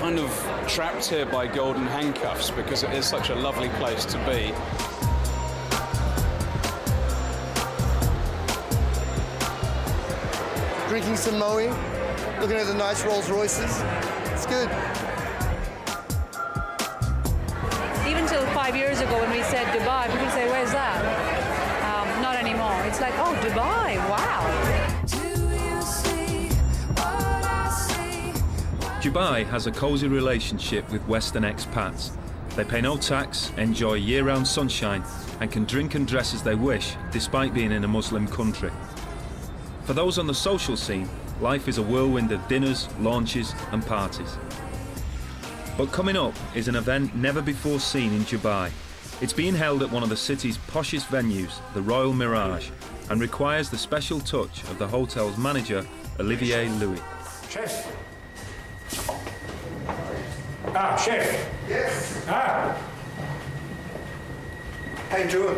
kind of trapped here by golden handcuffs because it is such a lovely place to be. Drinking some moe, looking at the nice Rolls Royces. It's good. Even till 5 years ago when we said Dubai, people say, where's that? Not anymore. It's like, oh, Dubai, wow. Dubai has a cosy relationship with Western expats. They pay no tax, enjoy year-round sunshine, and can drink and dress as they wish, despite being in a Muslim country. For those on the social scene, life is a whirlwind of dinners, launches, and parties. But coming up is an event never before seen in Dubai. It's being held at one of the city's poshest venues, the Royal Mirage, and requires the special touch of the hotel's manager, Olivier Louis. Chef. Ah, chef. Yes. Ah. How you doing?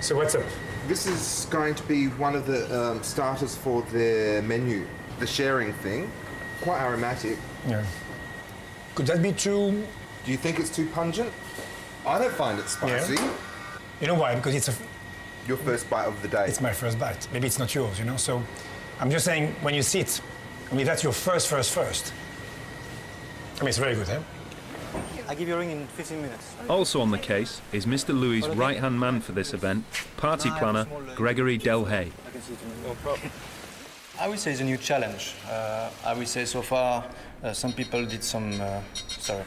So what's up? This is going to be one of the starters for their menu. The sharing thing, quite aromatic. Yeah. Could that be too? Do you think it's too pungent? I don't find it spicy. Yeah. You know why? Because Your first bite of the day. it's my first bite. Maybe it's not yours, you know? So I'm just saying, when you sit, I mean, that's your first. I mean, it's very good, eh? I'll give you a ring in 15 minutes. Also on the case is Mr. Louis' right-hand man for this event, party planner Gregory Delhay. I can see it in no problem. I would say it's a new challenge. I would say so far some people did some... sorry,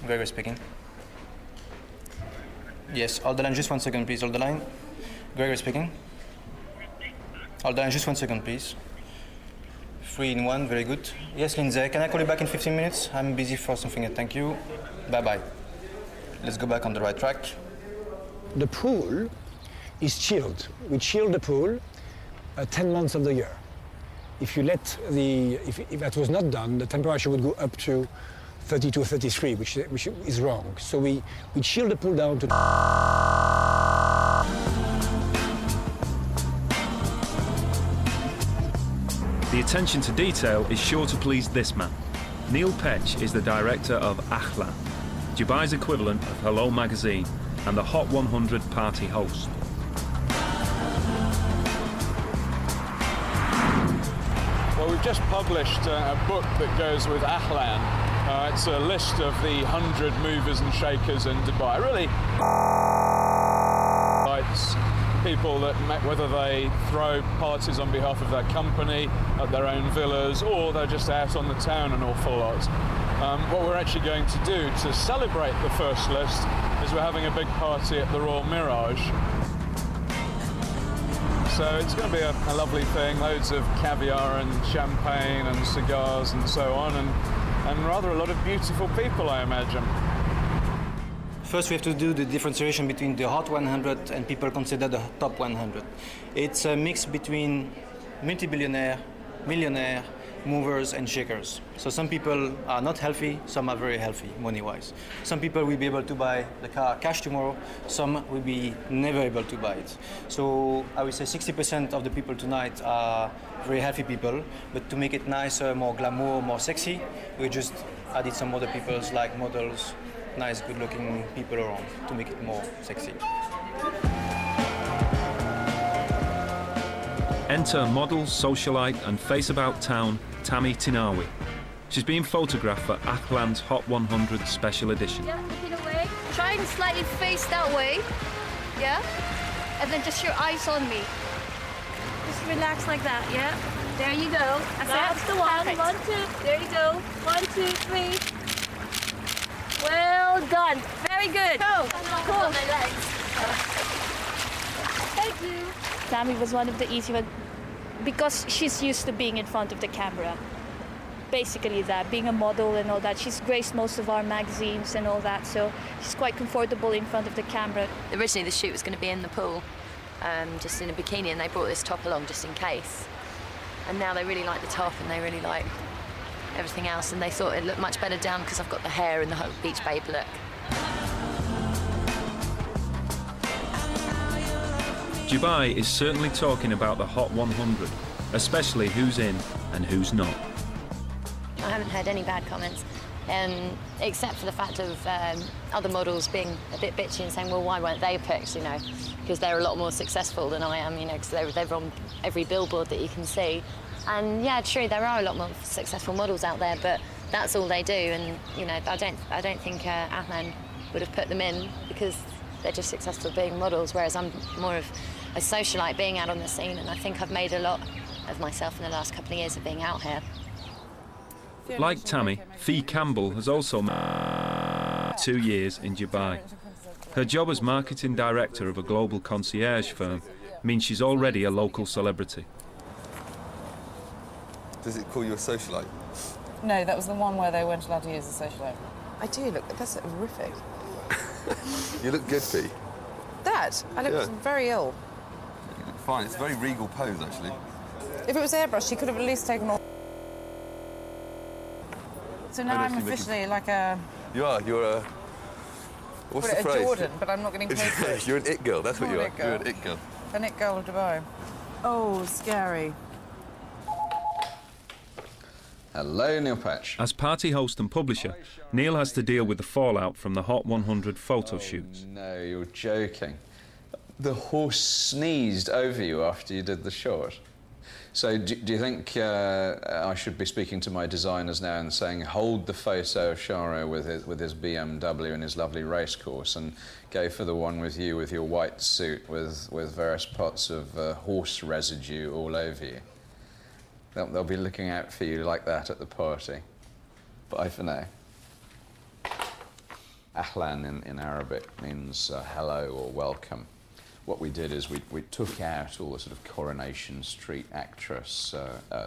Gregory speaking. Yes, hold the line just 1 second, please. Hold the line. Gregory speaking. Hold the line just 1 second, please. 3 in 1, very good. Yes, Lindsay, can I call you back in 15 minutes? I'm busy for something, thank you. Bye-bye. Let's go back on the right track. The pool is chilled. We chill the pool 10 months of the year. If you let if that was not done, the temperature would go up to 32, 33, which is wrong. So we chill the pool down to... The attention to detail is sure to please this man. Neil Petch is the director of Ahlan, Dubai's equivalent of Hello magazine and the Hot 100 party host. Well, we've just published a book that goes with Ahlan. It's a list of the 100 movers and shakers in Dubai. Really, it's people that, whether they throw parties on behalf of their company at their own villas, or they're just out on the town an awful lot. What we're actually going to do to celebrate the first list is we're having a big party at the Royal Mirage. So it's going to be a lovely thing, loads of caviar and champagne and cigars and so on, and rather a lot of beautiful people, I imagine. First, we have to do the differentiation between the Hot 100 and people consider the Top 100. It's a mix between multi-billionaire, millionaire, movers and shakers. So some people are not healthy, some are very healthy, money-wise. Some people will be able to buy the car cash tomorrow, some will be never able to buy it. So I would say 60% of the people tonight are very healthy people, but to make it nicer, more glamour, more sexy, we just added some other peoples like models, nice, good-looking people around to make it more sexy. Enter model, socialite and face about town, Tammy Tinawi. She's being photographed for Ahlan's Hot 100 Special Edition. Yeah, looking away. Try and slightly face that way. Yeah? And then just your eyes on me. Just relax like that, yeah? There you go. That's the one. Perfect. 1, 2. There you go. 1, 2, 3. Well done. Very good. Cool. Cool. Thank you. Tammy was one of the easy ones because she's used to being in front of the camera. Basically that, being a model and all that. She's graced most of our magazines and all that, so she's quite comfortable in front of the camera. Originally the shoot was going to be in the pool, just in a bikini, and they brought this top along just in case. And now they really like the top and they really like everything else, and they thought it looked much better down because I've got the hair and the whole beach babe look. Dubai is certainly talking about the Hot 100, especially who's in and who's not. I haven't heard any bad comments, except for the fact of other models being a bit bitchy and saying, well, why weren't they picked, you know, because they're a lot more successful than I am, you know, because they're on every billboard that you can see. And yeah, true, there are a lot more successful models out there, but that's all they do, and you know, I don't think Ahlan would have put them in because they're just successful being models, whereas I'm more of a socialite being out on the scene, and I think I've made a lot of myself in the last couple of years of being out here. Like Tammy, Fee Campbell has also 2 years in Dubai. Her job as marketing director of a global concierge firm means she's already a local celebrity. Does it call you a socialite? No, that was the one where they weren't allowed to use a socialite. I do look, that's horrific. You look good, Fee. That? I look very ill. You look fine. It's a very regal pose, actually. If it was airbrush, she could have at least taken all. So now I'm officially like a... You are. You're a... What's the phrase? A Jordan, but I'm not getting paid for it. You're an it girl. That's what you are. It girl. You're an it girl. An it girl of Dubai. Oh, scary. Hello, Neil Patch. As party host and publisher, Neil has to deal with the fallout from the Hot 100 photo shoots. No, you're joking. The horse sneezed over you after you did the shot. So do you think I should be speaking to my designers now and saying, hold the photo of Sharo with his BMW and his lovely race course, and go for the one with you with your white suit with various pots of horse residue all over you? They'll be looking out for you like that at the party. Bye for now. Ahlan in Arabic means hello or welcome. What we did is we took out all the sort of Coronation Street actress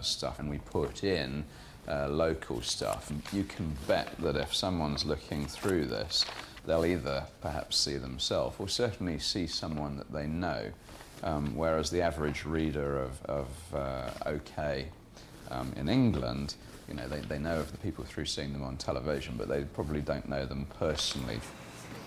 stuff, and we put in local stuff. You can bet that if someone's looking through this, they'll either perhaps see themselves or certainly see someone that they know. Whereas the average reader of OK in England, you know, they know of the people through seeing them on television, but they probably don't know them personally.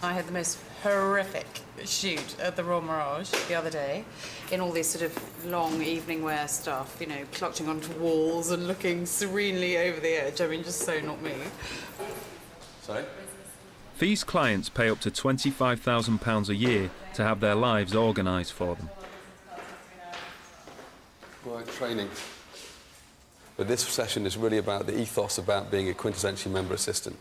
I had the most horrific shoot at the Royal Mirage the other day, in all this sort of long evening wear stuff, you know, clutching onto walls and looking serenely over the edge. I mean, just so not me. Sorry? Fee's clients pay up to £25,000 a year to have their lives organised for them. Right, training. But this session is really about the ethos about being a quintessential member assistant.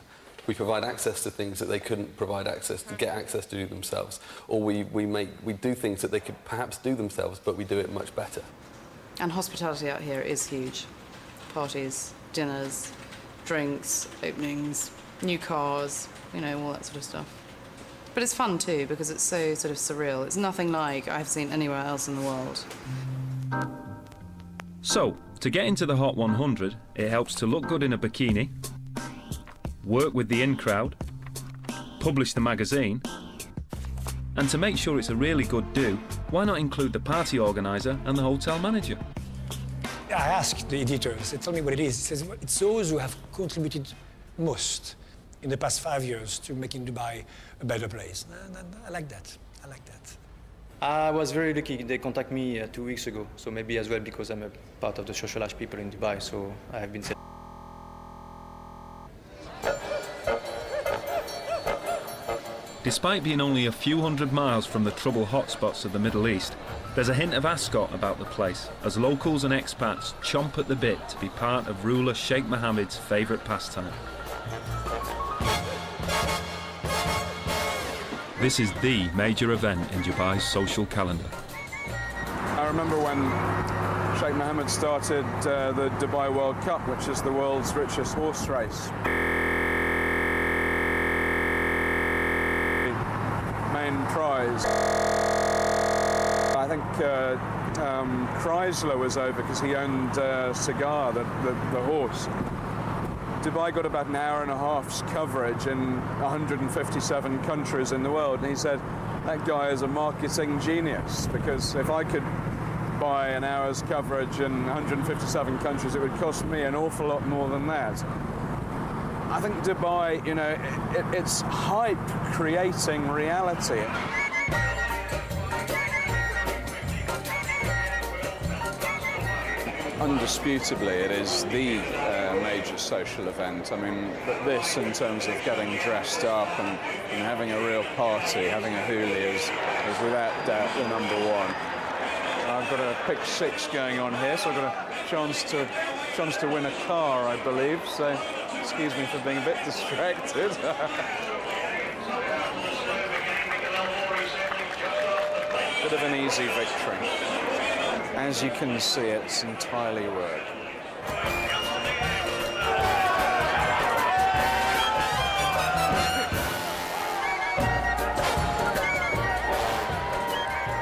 We provide access to things that they couldn't provide access to, get access to do themselves. Or we do things that they could perhaps do themselves, but we do it much better. And hospitality out here is huge. Parties, dinners, drinks, openings, new cars, you know, all that sort of stuff. But it's fun too, because it's so sort of surreal. It's nothing like I've seen anywhere else in the world. So, to get into the Hot 100, it helps to look good in a bikini, work with the in crowd, publish the magazine, and to make sure it's a really good do, why not include the party organiser and the hotel manager? I asked the editors, they told me what it is. It says it's those who have contributed most in the past 5 years to making Dubai a better place. And I like that. I like that. I was very lucky. They contacted me 2 weeks ago, so maybe as well because I'm a part of the socialized people in Dubai, so I have been said. Despite being only a few hundred miles from the trouble hotspots of the Middle East, there's a hint of ascot about the place, as locals and expats chomp at the bit to be part of ruler Sheikh Mohammed's favourite pastime. This is the major event in Dubai's social calendar. I remember when Sheikh Mohammed started the Dubai World Cup, which is the world's richest horse race. Main prize. I think Chrysler was over because he owned Cigar, the horse. Dubai got about an hour and a half's coverage in 157 countries in the world, and he said, that guy is a marketing genius, because if I could buy an hour's coverage in 157 countries, it would cost me an awful lot more than that. I think Dubai, you know, it's hype creating reality. Undisputably, it is the a major social event. I mean, but this, in terms of getting dressed up and having a real party, having a hoolie is without doubt the number one. I've got a pick 6 going on here, so I've got a chance to win a car, I believe. So, excuse me for being a bit distracted. Bit of an easy victory. As you can see, it's entirely work.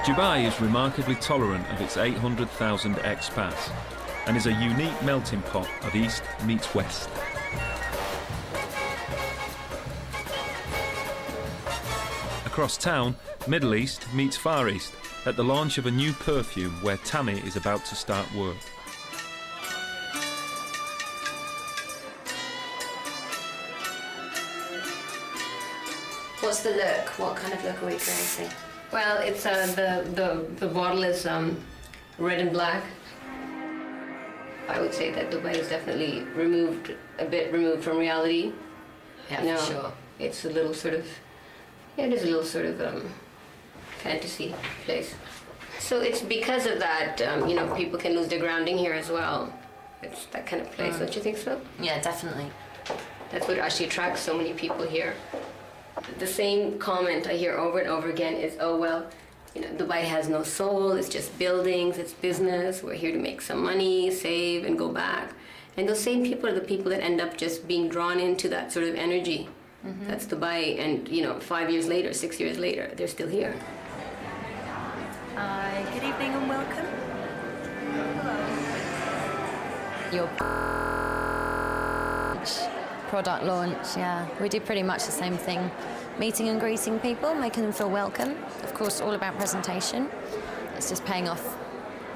Dubai is remarkably tolerant of its 800,000 expats and is a unique melting pot of East meets West. Across town, Middle East meets Far East at the launch of a new perfume where Tammy is about to start work. What's the look? What kind of look are we creating? Well, it's the bottle is red and black. I would say that Dubai is definitely a bit removed from reality. Yeah, for sure. It's a little sort of, it is a little sort of fantasy place. So it's because of that, people can lose their grounding here as well. It's that kind of place, don't you think so? Yeah, definitely. That's what actually attracts so many people here. The same comment I hear over and over again is, oh, well, Dubai has no soul, it's just buildings, it's business, we're here to make some money, save, and go back. And those same people are the people that end up just being drawn into that sort of energy. Mm-hmm. That's Dubai, and 5 years later, 6 years later, they're still here. Good evening and welcome. Your product launch, yeah. We do pretty much the same thing. Meeting and greeting people, making them feel welcome. Of course, all about presentation. It's just paying off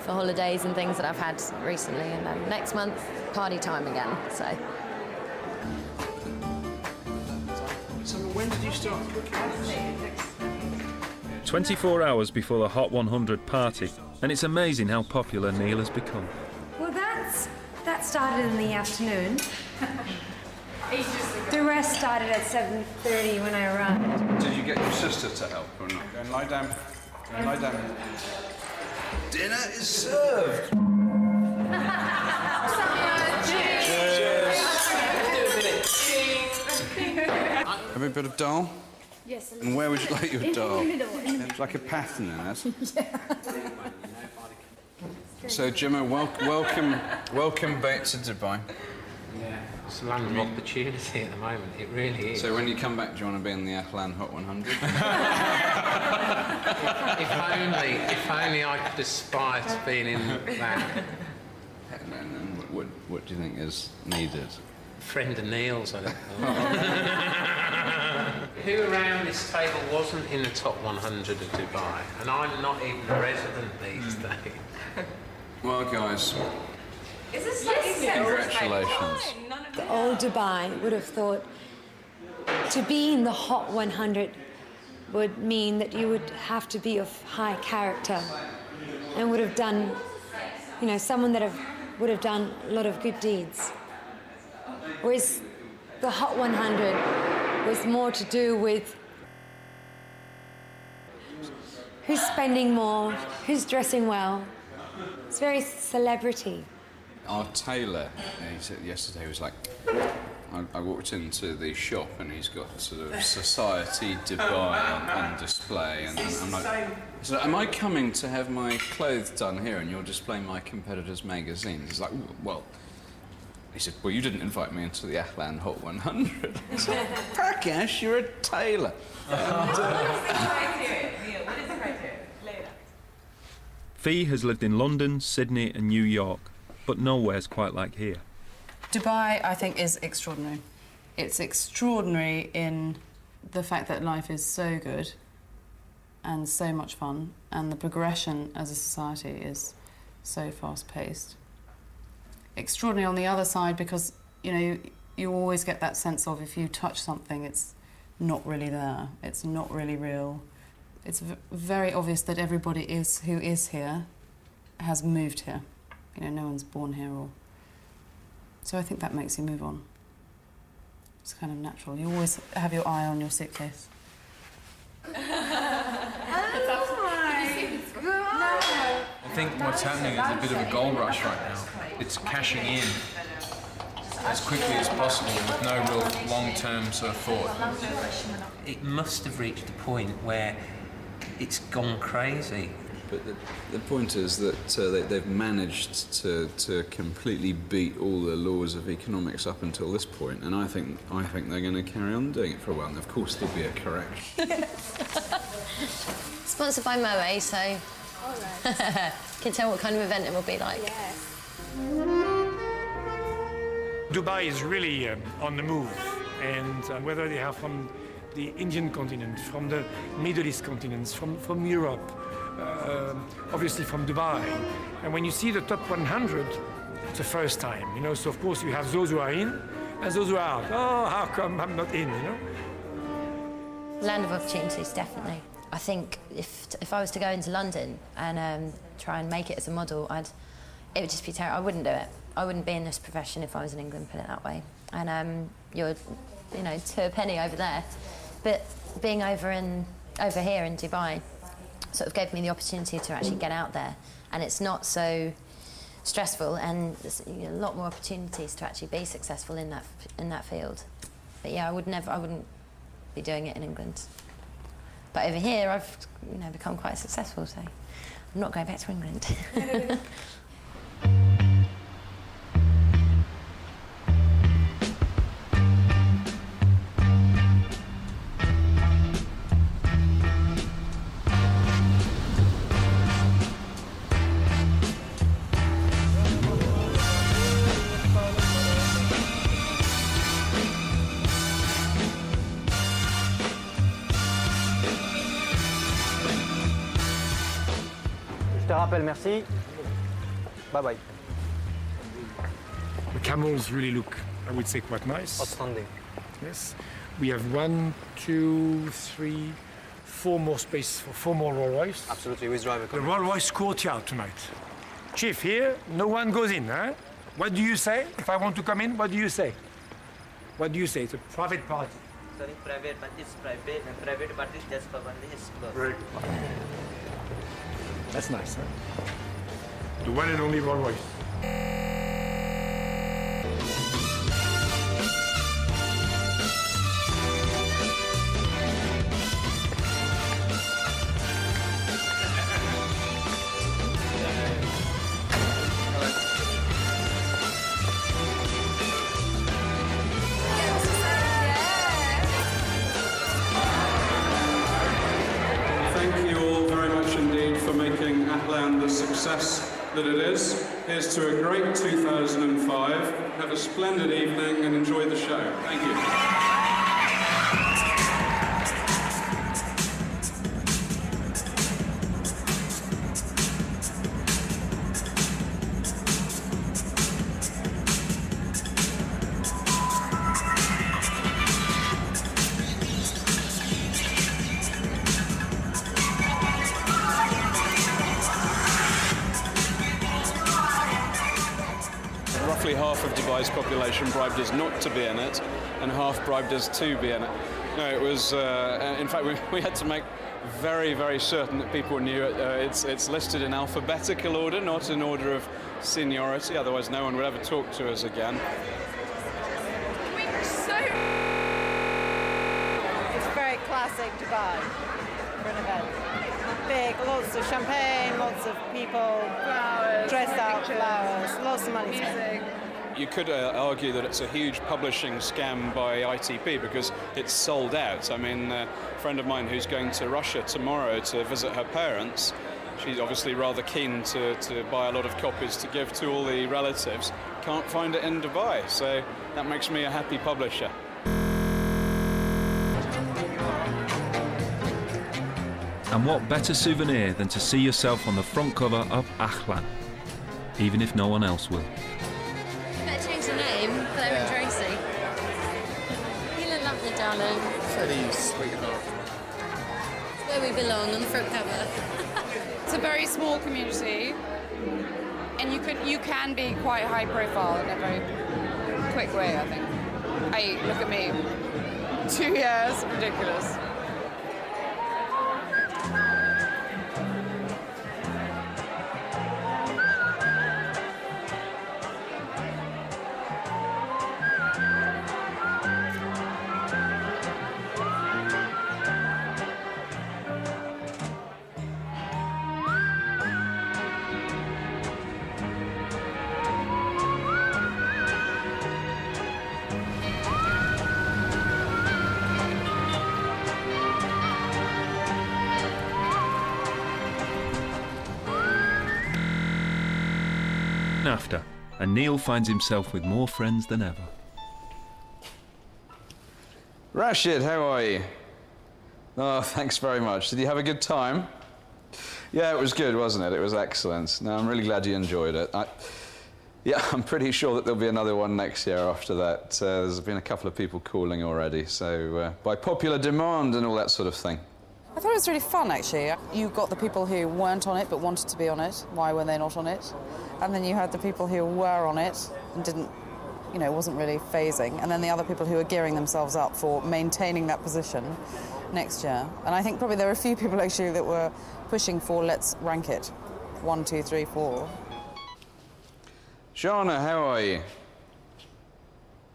for holidays and things that I've had recently. And then next month, party time again, so. So when did you start cooking? 24 hours before the Hot 100 party, and it's amazing how popular Neil has become. Well, that started in the afternoon. The rest started at 7:30 when I arrived. Did you get your sister to help or not? Go and lie down. Go and lie down. Dinner is served. Have a bit of dal? Yes. And where would you like your dal? In the middle. It's like a pattern in it. So, Gemma, welcome back to Dubai. Yeah, it's a land of opportunity at the moment. It really is. So, when you come back, do you want to be in the Athlan Hot 100? if only I could aspire to being in that. And what do you think is needed? Friend of Neil's, I don't know. Who around this table wasn't in the top 100 of Dubai? And I'm not even a resident these days. Well, guys, Is this like congratulations. The old Dubai would have thought to be in the Hot 100 would mean that you would have to be of high character and would have done, someone that would have done a lot of good deeds. Whereas the Hot 100 was more to do with who's spending more, who's dressing well. It's very celebrity. Our tailor, he said yesterday, was like, I walked into the shop and he's got sort of Society Dubai on display, and I'm like, so am I coming to have my clothes done here and you're displaying my competitors' magazines? He's like, well, he said, well, you didn't invite me into the Athlan Hot 100. I said, Prakash, you're a tailor. What is the criteria? Neil, what is the criteria? Later. Fee has lived in London, Sydney and New York, but nowhere's quite like here. Dubai, I think, is extraordinary. It's extraordinary in the fact that life is so good and so much fun, and the progression as a society is so fast-paced. Extraordinary on the other side because, you always get that sense of if you touch something, it's not really there, it's not really real. It's very obvious that everybody who is here has moved here. No one's born here or So I think that makes you move on. It's kind of natural. You always have your eye on your suitcase. I think what's happening is a bit of a gold rush right now. It's cashing in as quickly as possible with no real long-term sort of thought. It must have reached a point where it's gone crazy. But the point is that they've managed to completely beat all the laws of economics up until this point, and I think they're going to carry on doing it for a while. And of course, there'll be a correction. Sponsored by Moe, so can tell what kind of event it will be like. Dubai is really on the move, and whether they are from the Indian continent, from the Middle East continents, from Europe, obviously from Dubai. And when you see the top 100, it's the first time, you know, so of course you have those who are in and those who are out. Oh, how come I'm not in, you know? Land of opportunities, definitely. I think if I was to go into London and try and make it as a model, it would just be terrible. I wouldn't do it. I wouldn't be in this profession if I was in England, put it that way. And you're, you know, to a penny over there. But being over here in Dubai sort of gave me the opportunity to actually get out there, and it's not so stressful, and there's a lot more opportunities to actually be successful in that field. But yeah, I wouldn't be doing it in England. But over here, I've become quite successful, so I'm not going back to England. Je te rappelle, merci. Bye bye. The camels really look, I would say, quite nice. Outstanding. Yes. We have 1, 2, 3, 4 more spaces for 4 more Rolls Royce. Absolutely, with driver. The Rolls Royce courtyard tonight. Chief, here, no one goes in, huh? What do you say? If I want to come in, what do you say? What do you say? It's a private party. Sorry, private, but it's private. Private party is just for only his clothes. Right. That's nice, huh? The one and only Rolls Royce. Thank you all very much indeed for making Atlan the success that it is. Here's to a great 2005. Have a splendid evening and enjoy the show. Thank you. Roughly half of Dubai's population bribed us not to be in it, and half bribed us to be in it. No, it was, in fact, we had to make very, very certain that people knew it. It's listed in alphabetical order, not in order of seniority, otherwise no one would ever talk to us again. It's very classic Dubai for an event. Big, lots of champagne, lots of people, flowers, dressed out, flowers, lots of money spent. You could argue that it's a huge publishing scam by ITP because it's sold out. I mean, a friend of mine who's going to Russia tomorrow to visit her parents, she's obviously rather keen to buy a lot of copies to give to all the relatives. Can't find it in Dubai, so that makes me a happy publisher. And what better souvenir than to see yourself on the front cover of Ahlan, even if no one else will. Better change the name, Claire and Tracy. You look lovely, darling. Fairly sweetheart. It's where we belong, on the front cover. It's a very small community, and you can be quite high profile in a very quick way, I think. Hey, look at me. 2 years, ridiculous. After, and Neil finds himself with more friends than ever. Rashid, how are you? Oh, thanks very much. Did you have a good time? Yeah, it was good, wasn't it? It was excellent. No, I'm really glad you enjoyed it. Yeah, I'm pretty sure that there'll be another one next year after that. There's been a couple of people calling already, so by popular demand and all that sort of thing. I thought it was really fun, actually. You got the people who weren't on it but wanted to be on it. Why were they not on it? And then you had the people who were on it and didn't, you know, wasn't really phasing. And then the other people who were gearing themselves up for maintaining that position next year. And I think probably there were a few people, actually, that were pushing for let's rank it. 1, 2, 3, 4. Shauna, how are you?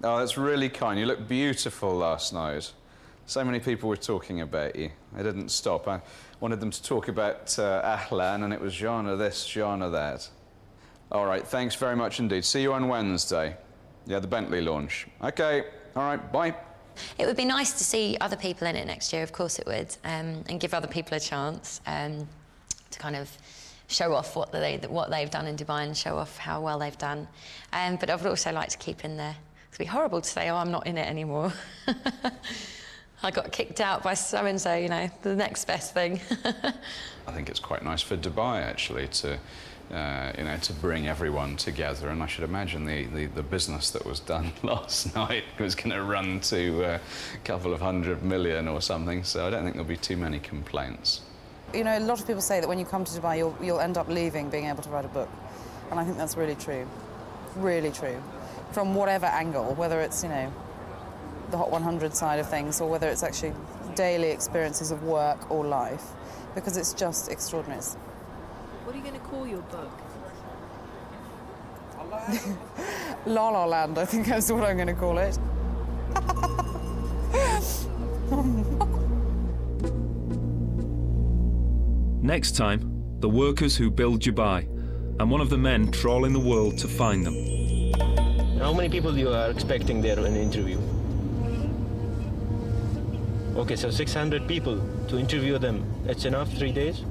Oh, that's really kind. You looked beautiful last night. So many people were talking about you. I didn't stop. I wanted them to talk about Ahlan, and it was Jana this, Jana that. All right, thanks very much indeed. See you on Wednesday. Yeah, the Bentley launch. OK, all right, bye. It would be nice to see other people in it next year, of course it would, and give other people a chance to kind of show off what they've done in Dubai and show off how well they've done. But I would also like to keep in there. It'd be horrible to say, oh, I'm not in it anymore. I got kicked out by so-and-so, you know, the next best thing. I think it's quite nice for Dubai, actually, to, you know, to bring everyone together. And I should imagine the business that was done last night was going to run to a couple of 100 million or something, so I don't think there'll be too many complaints. You know, a lot of people say that when you come to Dubai, you'll end up leaving being able to write a book. And I think that's really true. Really true. From whatever angle, whether it's, you know, the Hot 100 side of things, or whether it's actually daily experiences of work or life, because it's just extraordinary. What are you going to call your book? La La Land, I think that's what I'm going to call it. Next time, the workers who build Dubai, and one of the men trawling the world to find them. How many people you are expecting there in an interview? Okay, so 600 people to interview them. It's enough, 3 days?